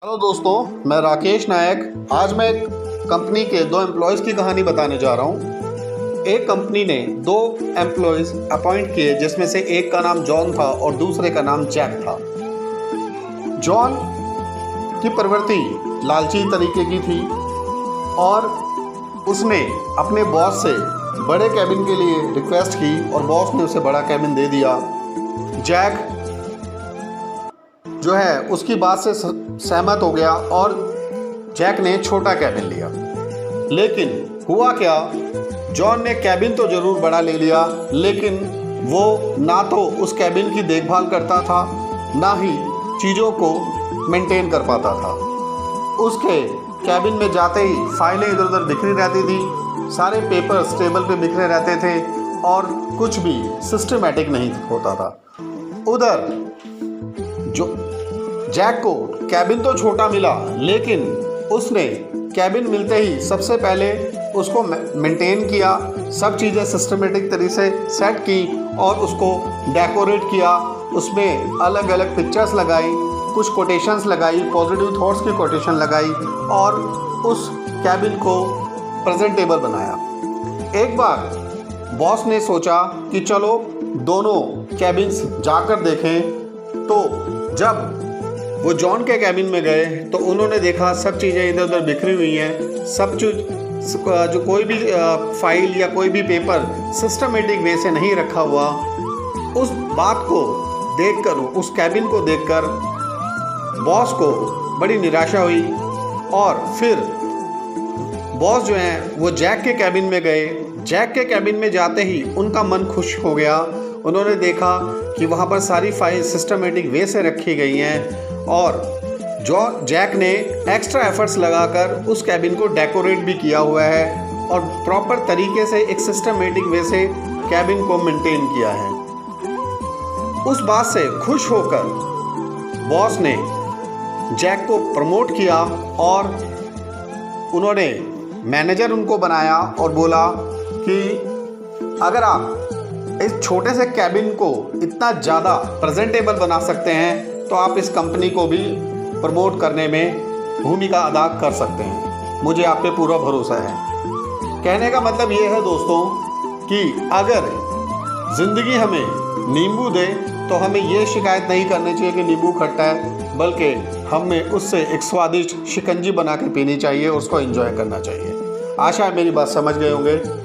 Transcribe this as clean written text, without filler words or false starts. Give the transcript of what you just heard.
Hello दोस्तों, मैं राकेश नायक। आज मैं एक कंपनी के दो एम्प्लॉयज़ की कहानी बताने जा रहा हूँ। एक कंपनी ने दो एम्प्लॉयज़ अपॉइंट किए, जिसमें से एक का नाम जॉन था और दूसरे का नाम जैक था। जॉन की प्रवृत्ति लालची तरीके की थी और उसने अपने बॉस से बड़े कैबिन के लिए रिक्वेस्ट की और बॉस ने उसे बड़ा कैबिन दे दिया। जैक जो है उसकी बात से सहमत हो गया और जैक ने छोटा कैबिन लिया। लेकिन हुआ क्या, जॉन ने कैबिन तो ज़रूर बड़ा ले लिया, लेकिन वो ना तो उस कैबिन की देखभाल करता था, ना ही चीज़ों को मेंटेन कर पाता था। उसके कैबिन में जाते ही फाइलें इधर उधर बिखरी रहती थी, सारे पेपर्स टेबल पे बिखरे रहते थे और कुछ भी सिस्टमेटिक नहीं होता था। उधर जो जैक को कैबिन तो छोटा मिला, लेकिन उसने कैबिन मिलते ही सबसे पहले उसको मेंटेन किया, सब चीज़ें सिस्टमेटिक तरीके से सेट की और उसको डेकोरेट किया। उसमें अलग अलग पिक्चर्स लगाई, कुछ कोटेशंस लगाई, पॉजिटिव थॉट्स की कोटेशन लगाई और उस कैबिन को प्रेजेंटेबल बनाया। एक बार बॉस ने सोचा कि चलो दोनों कैबिन्स जाकर देखें। तो जब वो जॉन के कैबिन में गए तो उन्होंने देखा सब चीज़ें इधर उधर बिखरी हुई हैं, सब चीज़ जो कोई भी फाइल या कोई भी पेपर सिस्टमेटिक वे से नहीं रखा हुआ। उस बात को देखकर, उस कैबिन को देखकर बॉस को बड़ी निराशा हुई और फिर बॉस जो हैं वो जैक के कैबिन में गए। जैक के कैबिन में जाते ही उनका मन खुश हो गया। उन्होंने देखा कि वहाँ पर सारी फाइल सिस्टमेटिक वे से रखी गई हैं और जैक ने एक्स्ट्रा एफर्ट्स लगाकर उस कैबिन को डेकोरेट भी किया हुआ है और प्रॉपर तरीके से एक सिस्टमेटिक वे से कैबिन को मेंटेन किया है। उस बात से खुश होकर बॉस ने जैक को प्रमोट किया और उन्होंने मैनेजर उनको बनाया और बोला कि अगर आप इस छोटे से कैबिन को इतना ज़्यादा प्रेजेंटेबल बना सकते हैं तो आप इस कंपनी को भी प्रमोट करने में भूमिका अदा कर सकते हैं। मुझे आप पे पूरा भरोसा है। कहने का मतलब ये है दोस्तों कि अगर ज़िंदगी हमें नींबू दे तो हमें ये शिकायत नहीं करनी चाहिए कि नींबू खट्टा है, बल्कि हमें उससे एक स्वादिष्ट शिकंजी बना के पीनी चाहिए, उसको एंजॉय करना चाहिए। आशा है मेरी बात समझ गए होंगे।